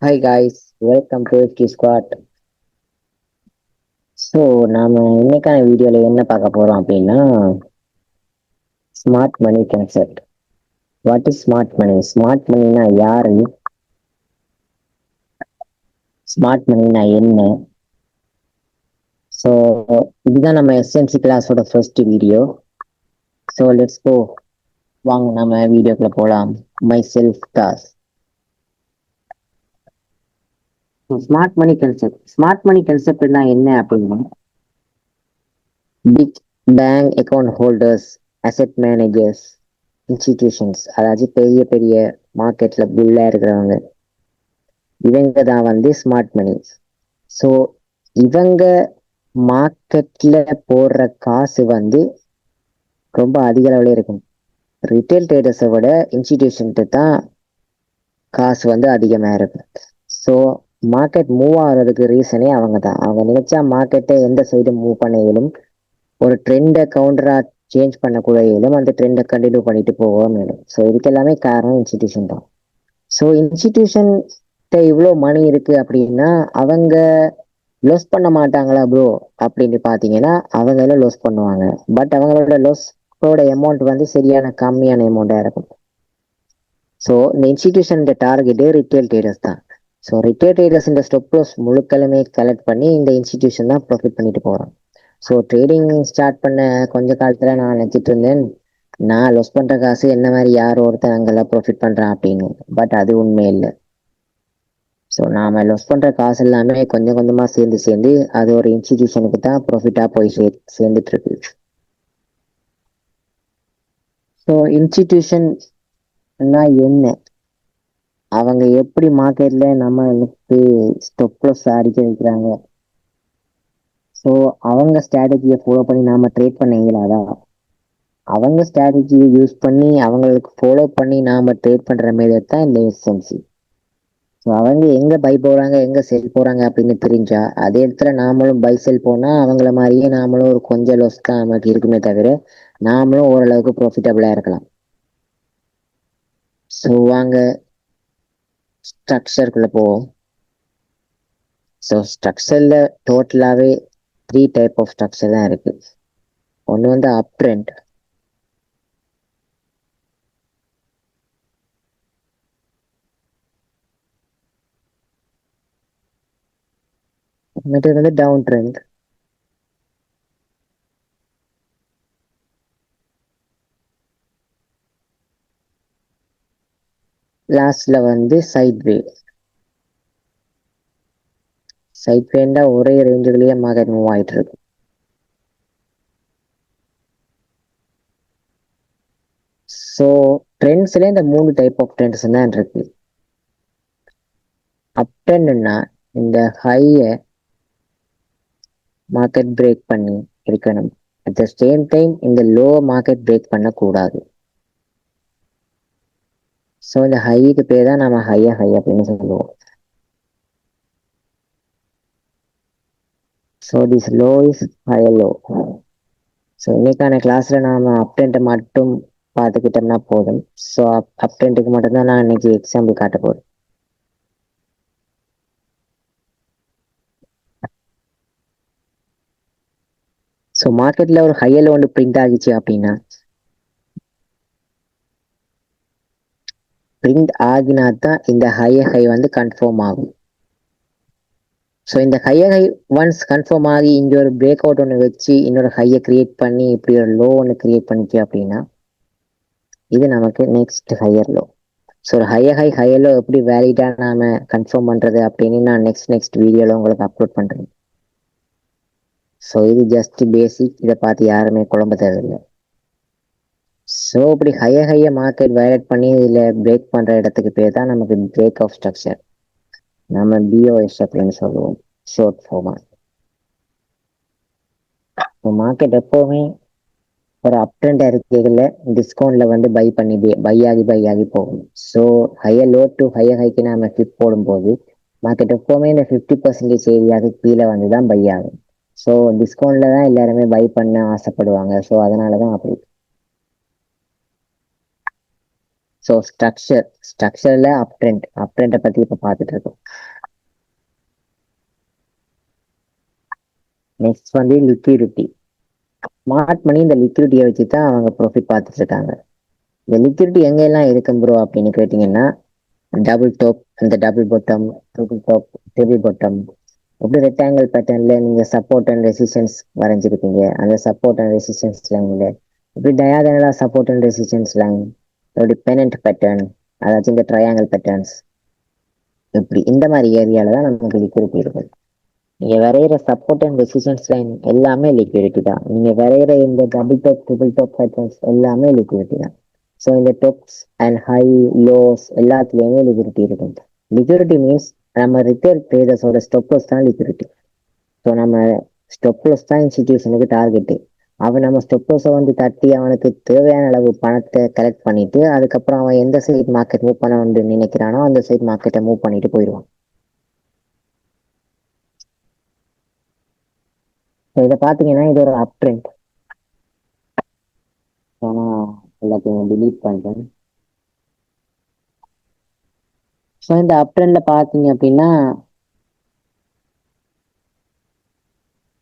Hi guys, welcome to Key Squad. So நாம இன்னைக்கான வீடியோல என்ன பார்க்க போறோம் அப்படின்னா smart money concept. What is smart money? Smart மணினா யாரு? ஸ்மார்ட் மணினா என்ன? ஸோ இதுதான் நம்ம எஸ்எம்சி கிளாஸோட first video. So let's go. வாங்க நம்ம வீடியோக்குள்ள போகலாம். My self class. Smart money concept. Smart money கான்செப்ட்னா என்ன அப்படின்னா big bank account holders, asset managers, institutions, அதாவது பெரிய பெரிய மார்க்கெட்ல புல்லா இருக்கிறவங்க, இவங்க தான் வந்து ஸ்மார்ட் மணி. ஸோ இவங்க மார்க்கெட்ல போடுற காசு வந்து ரொம்ப அதிக அளவுல இருக்கும். ரிட்டைல் ட்ரேடர்ஸை விட இன்ஸ்டிடியூஷன்ட்டு தான் காசு வந்து அதிகமாக இருக்கும். ஸோ மார்க்கெட் மூவ் ஆகிறதுக்கு ரீசனே அவங்க தான். அவங்க நினைச்சா மார்க்கெட்டை எந்த சைடு மூவ் பண்ண இயலும், ஒரு ட்ரெண்டை கவுண்டரா சேஞ்ச் பண்ணக்கூட இயலும், அந்த ட்ரெண்டை கண்டினியூ பண்ணிட்டு போகவும் இயலும். ஸோ இதுக்கு எல்லாமே காரணம் இன்ஸ்டிடியூஷன் தான். ஸோ இன்ஸ்டிடியூஷன் இவ்வளோ மணி இருக்கு அப்படின்னா அவங்க லொஸ் பண்ண மாட்டாங்களா ப்ரோ அப்படின்னு பார்த்தீங்கன்னா அவங்களும் லொஸ் பண்ணுவாங்க. பட் அவங்களோட லொஸோட அமௌண்ட் வந்து சரியான கம்மியான அமௌண்ட்டாக இருக்கும். ஸோ இந்த இன்ஸ்டிடியூஷன் டார்கெட்டு ரிட்டேல் ட்ரேடர்ஸ் தான். ஸோ ரிட்டேல் ட்ரேடர்ஸ் இந்த ஸ்டாப் லாஸ் முழுக்களுமே கலெக்ட் பண்ணி இந்த இன்ஸ்டிடியூஷன் தான் ப்ராஃபிட் பண்ணிட்டு போகிறோம். ஸோ ட்ரேடிங் ஸ்டார்ட் பண்ண கொஞ்ச காலத்தில் நான் நினச்சிட்டு இருந்தேன் நான் லொஸ் பண்ணுற காசு என்ன மாதிரி யார் ஒருத்தன் அங்கெல்லாம் ப்ராஃபிட் பண்ணுறான் அப்படின்னு. பட் அது உண்மை இல்லை. ஸோ நாம லொஸ் பண்ணுற காசு எல்லாமே கொஞ்சம் கொஞ்சமாக சேர்ந்து சேர்ந்து அது ஒரு இன்ஸ்டிடியூஷனுக்கு தான் ப்ராஃபிட்டாக போய் சேர்ந்துட்டு இருக்கு. ஸோ இன்ஸ்டிடியூஷன்னா என்ன, அவங்க எப்படி மார்க்கெட்ல நம்மளுக்கு ஸ்டாப் லாஸ் அடிக்க வைக்கிறாங்க, ஸோ அவங்க ஸ்ட்ராட்டஜியை ஃபாலோ பண்ணி நாம ட்ரேட் பண்ண இயலாதா, அவங்க ஸ்ட்ராட்டஜியை யூஸ் பண்ணி அவங்களுக்கு ஃபாலோ பண்ணி நாம ட்ரேட் பண்ற மாதிரி தான் இந்த எஸ்எம்சி. ஸோ அவங்க எங்க பை போறாங்க எங்க செல் போறாங்க அப்படின்னு தெரிஞ்சா அதே இடத்துல நாமளும் பை செல் போனா அவங்கள மாதிரியே நாமளும் ஒரு கொஞ்சம் லாஸ் தான் நமக்கு இருக்குமே தவிர நாமளும் ஓரளவுக்கு ப்ராஃபிட்டபிளா இருக்கலாம். ஸோ வாங்க ஸ்ட்ரக்சருக்குள்ள போவோம். ஸோ ஸ்ட்ரக்சர்ல டோட்டலாவே 3 டைப் ஆஃப் ஸ்ட்ரக்சர் தான் இருக்கு. ஒன்று வந்து அப் ட்ரெண்ட், மற்றது வந்து டவுன் ட்ரெண்ட், லாஸ்ட்ல வந்து சைட் வே. சைட் வேண்டா ஒரே ரேஞ்சுகளையே மார்க்கெட் மூவ் ஆயிட்டு இருக்கு. ஸோ ட்ரெண்ட்ஸ்ல இந்த 3 டைப் ஆஃப் ட்ரெண்ட்ஸ் தான் இருக்கு. அப் ட்ரெண்ட்னா இந்த ஹையை மார்க்கெட் பிரேக் பண்ணி இருக்கணும். அட் த சேம் டைம் இந்த லோ மார்க்கெட் பிரேக் பண்ணக்கூடாது. ஸோ இந்த ஹைக்கு பேர் தான் நம்ம ஹை அப்படின்னு சொல்லுவோம். So this low is high low. So இன்னைக்கான கிளாஸ்ல நாம அப் ட்ரெண்டை மட்டும் பார்த்துக்கிட்டோம்னா போதும். ஸோ அப் ட்ரெண்டுக்கு மட்டும்தான் நான் இன்னைக்கு எக்ஸாம்பிள் காட்ட போறேன். ஸோ மார்க்கெட்ல ஒரு ஹையில் ஒன்று பிரிண்ட் ஆகிச்சு அப்படின்னா பிரிண்ட் ஆகினா தான் இந்த ஹை வந்து கன்ஃபார்ம் ஆகும். ஸோ இந்த ஹை ஒன்ஸ் கன்ஃபார்ம் ஆகி இங்க ஒரு பிரேக் அவுட் ஒன்று வச்சு இன்னொரு ஹையை கிரியேட் பண்ணி இப்படி ஒரு லோ ஒன்று கிரியேட் பண்ணிச்சு அப்படின்னா இது நமக்கு நெக்ஸ்ட் ஹையர் லோ. ஸோ ஒரு ஹையர் லோ எப்படி வேலிடா நாம கன்ஃபார்ம் பண்றது அப்படின்னு நான் நெக்ஸ்ட் வீடியோல உங்களுக்கு அப்லோட் பண்றேன். ஸோ இது ஜஸ்ட் பேசிக், இதை பார்த்து யாருமே குழம்ப தேவையில்லை. ஸோ இப்படி ஹைய மார்க்கெட் வயலேட் பண்ணி இதில் பிரேக் பண்ற இடத்துக்கு பேர் தான் நமக்கு பிரேக் ஆஃப் ஸ்ட்ரக்சர். நம்ம பிஓஎஸ் அப்படின்னு சொல்லுவோம், ஷார்ட் ஃபார்மா. மார்க்கெட் எப்பவுமே ஒரு அப் ட்ரெண்ட் இருக்கைகள்ல டிஸ்கவுண்ட்ல வந்து பை ஆகி போகும். So higher low to haiku நாம ஃபிட் போடும்போது மார்க்கெட் எப்பவுமே இந்த 50% ஏரியாவுக்கு கீழே வந்து தான் பை ஆகும். ஸோ டிஸ்கவுண்ட்ல தான் எல்லாருமே பை பண்ண ஆசைப்படுவாங்க. ஸோ அதனாலதான் அப்படி. ஸோ ஸ்ட்ரக்சர்ல அப் ட்ரெண்டை பத்தி இப்போ பார்த்துட்டு இருக்கோம். நெக்ஸ்ட் வந்து லிக்விடிட்டி. ஸ்மார்ட் மணி இந்த லிக்விடிட்டியை வச்சு தான் அவங்க ப்ராஃபிட் பார்த்துட்டு இருக்காங்க. இந்த லிக்விடிட்டி எங்கெல்லாம் இருக்கும் ப்ரோ அப்படின்னு கேட்டிங்கன்னா, டபுள் டாப், அந்த double bottom, triple top, triple bottom, எப்படி ரெக்டாங்கிள் பேட்டர்ன்ல நீங்க சப்போர்ட் அண்ட் ரெசிஸ்டன்ஸ் வரைஞ்சிருப்பீங்க, அந்த சப்போர்ட் அண்ட் ரெசிஸ்டன்ஸ் லைன்ல இப்படி டயாகனலா சப்போர்ட் அண்ட் ரெசிஸ்டன்ஸ் லைன், அப்படி பெனன்ட் பேட்டர்ன், அதாச்சும் இந்த ட்ரையாங்கிள் பேட்டர்ன்ஸ், இப்படி இந்த மாதிரி ஏரியால தான் நமக்கு லிக்விடிட்டி இருக்குது. நீங்க வரைகிற சப்போர்ட் அண்ட் ரெசிஸ்டன்ஸ் லைன் எல்லாமே லிக்விடிட்டி தான். நீங்க வரைகிற இந்த double top, triple top patterns எல்லாமே லிக்விடிட்டி தான். ஸோ இந்த டாப்ஸ் அண்ட் ஹை லோஸ் எல்லாத்துலேயுமே லிக்விடிட்டி இருக்கும். லிக்விடிட்டி மீன்ஸ் நம்ம ரிட்டைல் ட்ரேடர்ஸோட ஸ்டாப்லஸ் தான் லிக்விடிட்டி. ஸோ நம்ம ஸ்டாப்லஸ் தான் இன்ஸ்டிடியூஷனுக்கு டார்கெட்டு. அவன் நம்ம ஸ்டாப்லஸை வந்து தட்டி அவனுக்கு தேவையான அளவு பணத்தை கலெக்ட் பண்ணிட்டு அதுக்கப்புறம் அவன் எந்த சைட் மார்க்கெட் மூவ் பண்ண நினைக்கிறானோ அந்த சைட் மார்க்கெட்டை மூவ் பண்ணிட்டு போயிடுவான். இதை பார்த்தீங்கன்னா இது ஒரு அப் ட்ரெண்ட். ஆனால் எல்லாத்தையும் டிலீட் பண்ணிட்டேன். ஸோ இந்த அப் ட்ரெண்ட்ல பார்த்தீங்க அப்படின்னா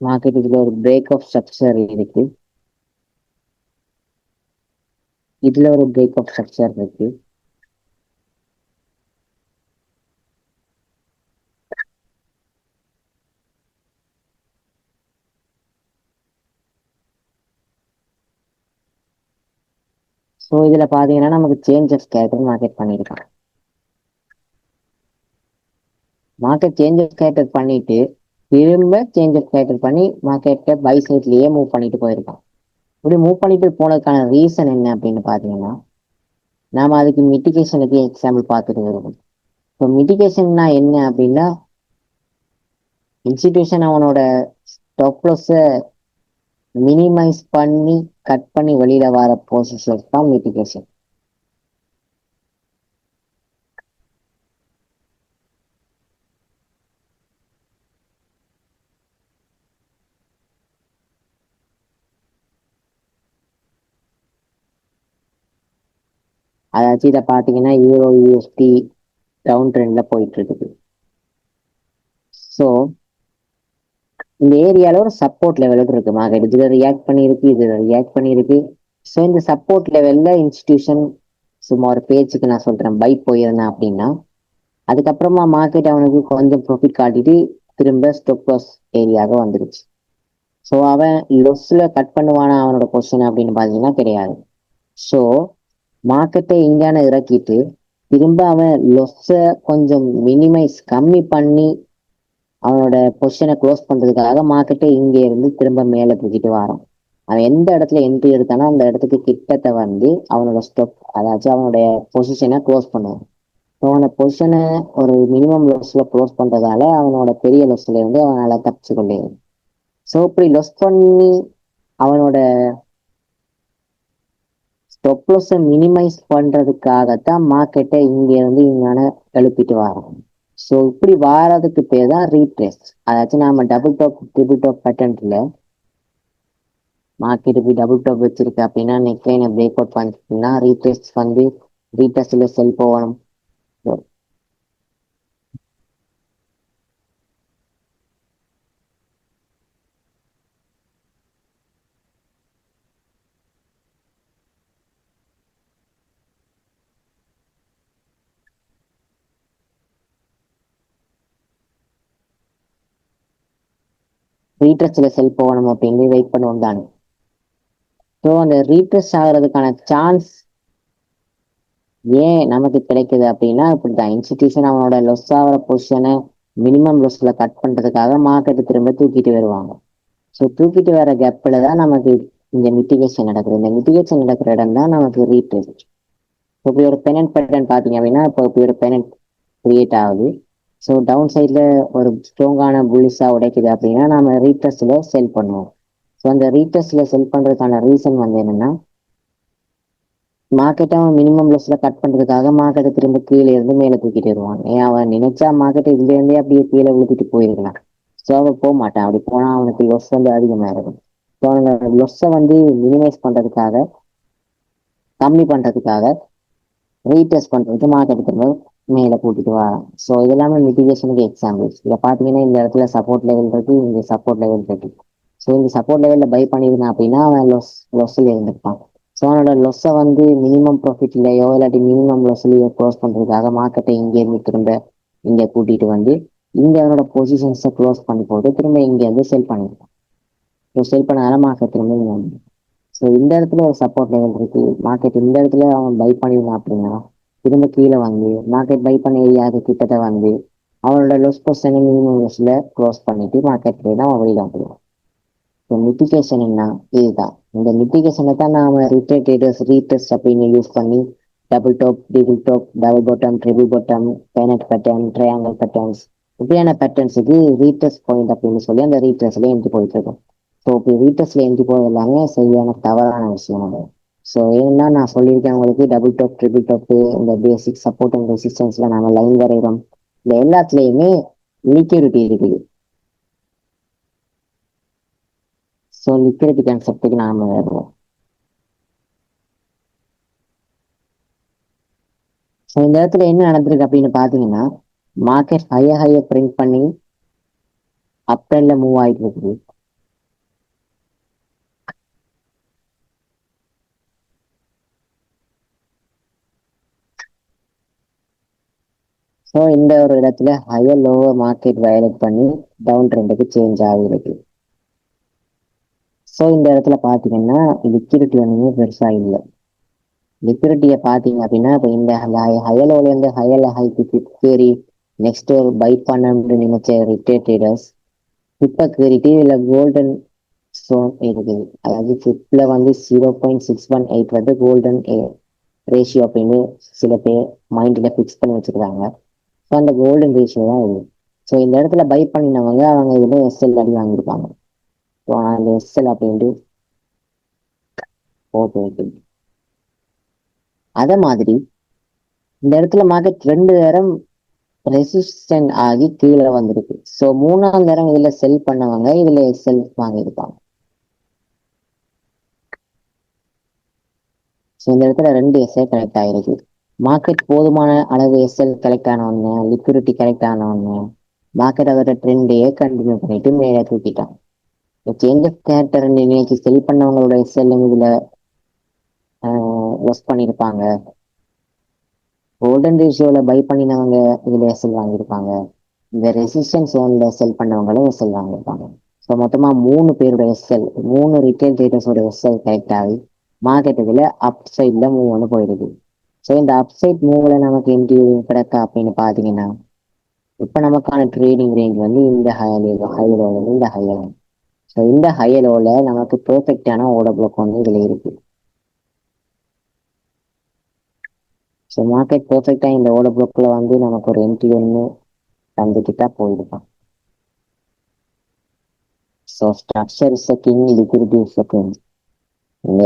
மார்க்கெட் இதுல ஒரு பிரேக் ஆஃப் ஸ்ட்ரக்சர் இருக்கு, இதுல ஒரு பிரேக் ஆஃப் ஸ்ட்ரக்சர் இருக்கு. ஸோ இதுல பாத்தீங்கன்னா நமக்கு சேஞ்ச் ஆஃப் கேரக்டர் மார்க்கெட் பண்ணியிருக்கான். மார்க்கெட் சேஞ்ச் ஆஃப் கேரக்டர் பண்ணிட்டு திரும்ப சேஞ்ச் ஆஃப் கேரக்டர் பண்ணி மார்க்கெட்டை பை சைட்லயே மூவ் பண்ணிட்டு போயிருக்கான். இப்படி மூவ் பண்ணிட்டு போனதுக்கான ரீசன் என்ன அப்படின்னு பாத்தீங்கன்னா, நாம அதுக்கு மிட்டிகேஷனுக்கு எக்ஸாம்பிள் பார்த்துட்டு வருவோம். ஸோ மிட்டிகேஷன்னா என்ன அப்படின்னா, இன்ஸ்டிடியூஷன் அவனோட ஸ்டாப் லாஸை மினிமைஸ் பண்ணி கட் பண்ணி வெளியில வர ப்ரோசஸ் தான் மிட்டிகேஷன். அதாச்சும் இதை பார்த்தீங்கன்னா யூரோ யூஎஸ்டி டவுன் ட்ரெண்ட்ல போயிட்டு இருக்குது. ஸோ இந்த ஏரியால ஒரு சப்போர்ட் லெவலுக்கு இருக்கு மார்க்கெட். இதுல ரியாக்ட் பண்ணியிருக்கு, இதுல ரியாக்ட் பண்ணியிருக்கு. ஸோ இந்த சப்போர்ட் லெவல்ல இன்ஸ்டிடியூஷன் சும்மா ஒரு பேச்சுக்கு நான் சொல்றேன் பை போயிருந்தேன் அப்படின்னா, அதுக்கப்புறமா மார்க்கெட் அவனுக்கு கொஞ்சம் ப்ராஃபிட் காட்டிட்டு திரும்ப ஸ்டாப் லாஸ் ஏரியாவுக்கு வந்துருச்சு. ஸோ அவன் லொஸ்ல கட் பண்ணுவானா அவனோட கொஸ்டின் அப்படின்னு பார்த்தீங்கன்னா கிடையாது. ஸோ மார்க்கெட்டை இங்கான இறக்கிட்டு திரும்ப அவன் லொஸ்ஸை கொஞ்சம் மினிமைஸ் கம்மி பண்ணி அவனோட பொசிஷனை க்ளோஸ் பண்றதுக்காக மார்க்கெட்டை இங்கே இருந்து திரும்ப மேலே தூக்கிட்டு வரான். அவன் எந்த இடத்துல என்ட்ரி எடுத்தானோ அந்த இடத்துக்கு கிட்டத்தை வந்து அவனோட ஸ்டாப், அதாச்சும் அவனுடைய பொசிஷனை க்ளோஸ் பண்ணுவான். அவனோட பொசிஷனை ஒரு மினிமம் லொஸ்ல க்ளோஸ் பண்றதால அவனோட பெரிய லொஸ்ல இருந்து அவனால தப்பிச்சு கொண்டே. ஸோ இப்படி லொஸ் பண்ணி அவனோட ஸ்டாப் லாஸை மினிமைஸ் பண்றதுக்காகத்தான் மார்க்கெட்டை இங்க இருந்து இங்கான எழுப்பிட்டு வரோம். ஸோ இப்படி வாரதுக்கு பேர் தான் ரீட்ரேஸ். அதாச்சும் நாம டபுள் டாப் ட்ரிபிள் டாப் பேட்டர்ன்ல மார்க்கெட் இப்படி டபுள் டாப் வச்சிருக்கு அப்படின்னா நெக் லைனை பிரேக் அவுட் பண்ணிச்சுன்னா ரீட்ரேஸ் வந்து ரீட்ரேஸ்ல செல் போகணும். ரீட்ரஸ்ட்ல செல் போகணும் அப்படின்னு வெயிட் பண்ணுவோம் தானே. ஸோ அந்த ரீட்ரஸ் ஆகிறதுக்கான சான்ஸ் ஏன் நமக்கு கிடைக்குது அப்படின்னா இப்படிதான் இன்ஸ்டிடியூஷன் அவனோட லொஸ் ஆகிற பொசிஷனை மினிமம் லொஸ்ல கட் பண்றதுக்காக மார்க்கெட்டு திரும்ப தூக்கிட்டு வருவாங்க. ஸோ தூக்கிட்டு வர கேப்ல தான் நமக்கு இந்த மிட்டிகேஷன் நடக்குது. இந்த மிட்டிகேஷன் நடக்கிற இடம் தான் நமக்கு ரீட்ரேஸ். இப்போ ஒரு பெனன்ட் பேட்டர்ன் பார்த்தீங்க அப்படின்னா இப்போ ஒரு பெனன்ட் கிரியேட் ஆகுது. ஸோ டவுன் சைட்ல ஒரு ஸ்ட்ராங்கான புல்லிஸா உடைக்குது அப்படின்னா நம்ம ரீட்ரஸ்ல செல் பண்ணுவோம். ஸோ அந்த ரீட்ரஸ்ல செல் பண்றதுக்கான ரீசன் வந்து என்னன்னா, மார்க்கெட்டை அவன் மினிமம் லெஸ்ல கட் பண்றதுக்காக மார்க்கெட்டை திரும்ப கீழே இருந்து மேலே தூக்கிட்டு வருவான். ஏன் அவன் நினைச்சா மார்க்கெட்டை இதுல இருந்தே அப்படியே கீழே விழுத்திட்டு போயிருக்கலாம். ஸோ அவன் போக மாட்டான். அப்படி போனா அவனுக்கு லொஸ் வந்து அதிகமாக இருக்கும். ஸோ அவனோட லொஸ்ஸை வந்து மினிமைஸ் பண்றதுக்காக, கம்மி பண்றதுக்காக ரீடெஸ்ட் பண்றதுக்கு மார்க்கெட் திரும்ப மேலே கூட்டிட்டு வராங்க. ஸோ இது எல்லாமே மிட்டிகேஷனுக்கு எக்ஸாம்பிள்ஸ். இதை பார்த்தீங்கன்னா இந்த இடத்துல சப்போர்ட் லெவல் இருக்கு, இங்க சப்போர்ட் லெவல் இருக்கு. ஸோ இந்த சப்போர்ட் லெவலில் பை பண்ணியிருந்தான் அப்படின்னா அவன் லொஸ்ஸில் இருந்திருப்பான். ஸோ அவனோட லொஸ்ஸை வந்து மினிமம் ப்ராஃபிட்லையோ இல்லாட்டி மினிமம் லொஸ்லையோ க்ளோஸ் பண்ணுறதுக்காக மார்க்கெட்டை இங்கேருந்து திரும்ப இங்கே கூட்டிட்டு வந்து இங்கே அவனோட பொசிஷன்ஸை க்ளோஸ் பண்ணி போட்டு திரும்ப இங்கேருந்து செல் பண்ணியிருப்பான். ஸோ செல் பண்ணால மார்க்கெட் திரும்ப இங்கே வந்து ஸோ இந்த இடத்துல ஒரு சப்போர்ட் லெவல் இருக்கு. மார்க்கெட் இந்த இடத்துல அவன் பை பண்ணியிருந்தான் அப்படின்னா திரும்ப கீழே வந்து மார்க்கெட் பை பண்ண ஏரியாவுக்கு கிட்டத்தட்ட வந்து அவனோட லொஸ் பொசிஷனை மினிமம் லொஸ்ல க்ளோஸ் பண்ணிட்டு மார்க்கெட் தான் அவன் வெளியில் வந்துடுவான். ஸோ மிட்டிகேஷன் என்ன இதுதான். இந்த மிட்டிகேஷனை தான் நாம ரிட்ரேட் ட்ரேடர்ஸ் ரீடெஸ்ட் அப்படின்னு யூஸ் பண்ணி double top, triple top, double bottom, triple bottom, finite pattern, triangle patterns இப்படியான பேட்டர்ன்ஸுக்கு ரீடெஸ்ட் பாயிண்ட் அப்படின்னு சொல்லி அந்த ரீடெஸ்ட்ல எஞ்சி போயிட்டு இருக்கும். ஸோ இப்போ ரீடெஸ்ட்ல எஞ்சி போகிறது எல்லாமே சரியான தவறான விஷயம் அது. ஸோ ஏன்னா நான் சொல்லியிருக்கேன் உங்களுக்கு டபுள் டாப், ட்ரிபிள் டாப்பு, இந்த பேசிக் சப்போர்ட் அண்ட் ரெசிஸ்டன்ஸ்ல நாம லைன் வரைகிறோம். இந்த எல்லாத்துலேயுமே லிக்விடிட்டி இருக்குது. ஸோ லிக்விடிட்டி கான்செப்டுக்கு நாம வருவோம். ஸோ இந்த இடத்துல என்ன நடந்திருக்கு அப்படின்னு பார்த்தீங்கன்னா மார்க்கெட் ஹைய பிரிண்ட் பண்ணி அப் ட்ரெண்ட்ல மூவ் ஆயிட்டு இருக்குது. ஸோ இந்த ஒரு இடத்துல ஹையர் லோவர் மார்க்கெட் வயலேட் பண்ணி டவுன் ட்ரெண்டுக்கு சேஞ்ச் ஆகிருக்கு. ஸோ இந்த இடத்துல பார்த்தீங்கன்னா லிக்விடிட்டி ஒன்றுமே பெருசா இல்லை. லிக்விடிட்டியை பார்த்தீங்க அப்படின்னா இப்போ இந்த ஹையலோலேருந்து ஹையல் ஹைக்கு கேரி நெக்ஸ்ட் ஒரு பை பண்ணணும்னு நினைச்ச ரிட்டேல் ட்ரேடர்ஸ் இப்போ கேரிட்டு இதில் கோல்டன் ஸ்டோன் இருக்குது. அதாவது ஃபிப்ல வந்து 0.618 வந்து கோல்டன் ரேஷியோ அப்படின்னு சில பேர் மைண்டில் ஃபிக்ஸ் பண்ணி வச்சுக்கிறாங்க. ஸோ அந்த கோல்டன் ரேஷியோ தான் இது. ஸோ இந்த இடத்துல பை பண்ணினவங்க அவங்க இதில் எஸ்எல் அடி வாங்கியிருப்பாங்க. ஸோ அந்த எஸ்எல் அப்படின்ட்டு ஓகே ஓகே. அதே மாதிரி இந்த இடத்துல மார்க்கெட் 2 நேரம் ரெசிஸ்டன்ட் ஆகி கீழே வந்திருக்கு. ஸோ 3ஆம் நேரம் இதுல செல் பண்ணவங்க இதுல எஸ்எல் வாங்கியிருப்பாங்க. ஸோ இந்த இடத்துல 2 எஸ்எல் கனெக்ட் ஆகிருக்கு. மார்க்கெட் போதுமான அளவு எஸ்எல் கலெக்ட் ஆனவொடனே லிக்விடிட்டி கலெக்ட் ஆனவொடனே மார்க்கெட் அதோட ட்ரெண்டையே கண்டினியூ பண்ணிட்டு மேலே தூக்கிட்டான். சேஞ்ச் ஆஃப் கேரக்டர் இன்னைக்கு செல் பண்ணவங்களோட எஸ்எல் இதுல லொஸ் பண்ணியிருப்பாங்க. கோல்டன் ரேஷியோல பை பண்ணினவங்க இதுல எஸ்எல் வாங்கியிருப்பாங்க. இந்த ரெசிஸ்டன்ஸ் ஜோன்ல செல் பண்ணவங்களும் எஸ்எல் வாங்கியிருப்பாங்க. ஸோ மொத்தமா 3 பேரோட எஸ்எல் 3 ரிட்டேல் ட்ரேடர்ஸோட எஸ்எல் கரெக்ட் ஆகி மார்க்கெட் இதுல அப் சைட்ல மூவ் ஒன்று போயிடுது. ஸோ இந்த அப் சைட் மூவ்ல நமக்கு என்ட்ரி கிடைக்கா அப்படின்னு பாத்தீங்கன்னா இப்ப நமக்கான ட்ரேடிங் ரேஞ்ச் வந்து இந்த ஹையலோல இந்த ஹையலோ. ஸோ இந்த ஹையலோல நமக்கு பெர்ஃபெக்டான ஓர்டர் பிளாக் வந்து இதுல இருக்கு. ஸோ மார்க்கெட் பெர்ஃபெக்டா இந்த ஓர்டர் பிளாக்ல வந்து நமக்கு ஒரு என்ட்ரி ஒன்று தந்துக்கிட்டா போயிருப்பான். So structure is a king, liquidity is a king. இந்த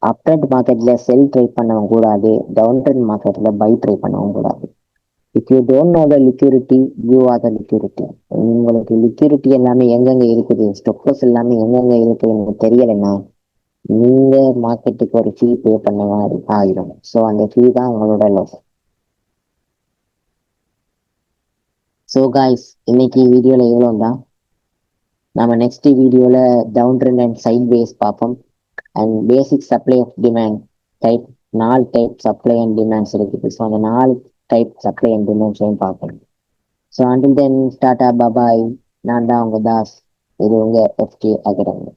அப் ட்ரெண்ட் மார்க்கெட்ல செல் ட்ரை பண்ணவும் கூடாது, டவுன் ட்ரெண்ட் மார்க்கெட்ல பை ட்ரை பண்ணவும் கூடாது. If you don't know the liquidity you are the liquidity. உங்களுக்கு லிக்விடிட்டி எல்லாமே எங்கெங்க இருக்குது, ஸ்டாக்ஸ் எல்லாமே எங்கெங்க இருக்குது எனக்கு தெரியலைன்னா நீங்க மார்க்கெட்டுக்கு ஒரு ஃபீ பே பண்ண மாதிரி ஆகிடும். ஸோ அந்த ஃபீ தான் உங்களோட லாஸ். ஸோ காய்ஸ் இன்னைக்கு வீடியோல எவ்வளோ தான். நம்ம நெக்ஸ்ட் வீடியோல down trend and side ways பார்ப்போம். And basic supply of demand type 4 type supply and demands இருக்குது. ஸோ அந்த 4 டைப் சப்ளை அண்ட் டிமாண்ட்ஸையும் பார்க்கணும். So until then tata bye bye. நான் தான் உங்க தாஸ். இது உங்க எஃப்கே அகாடமி.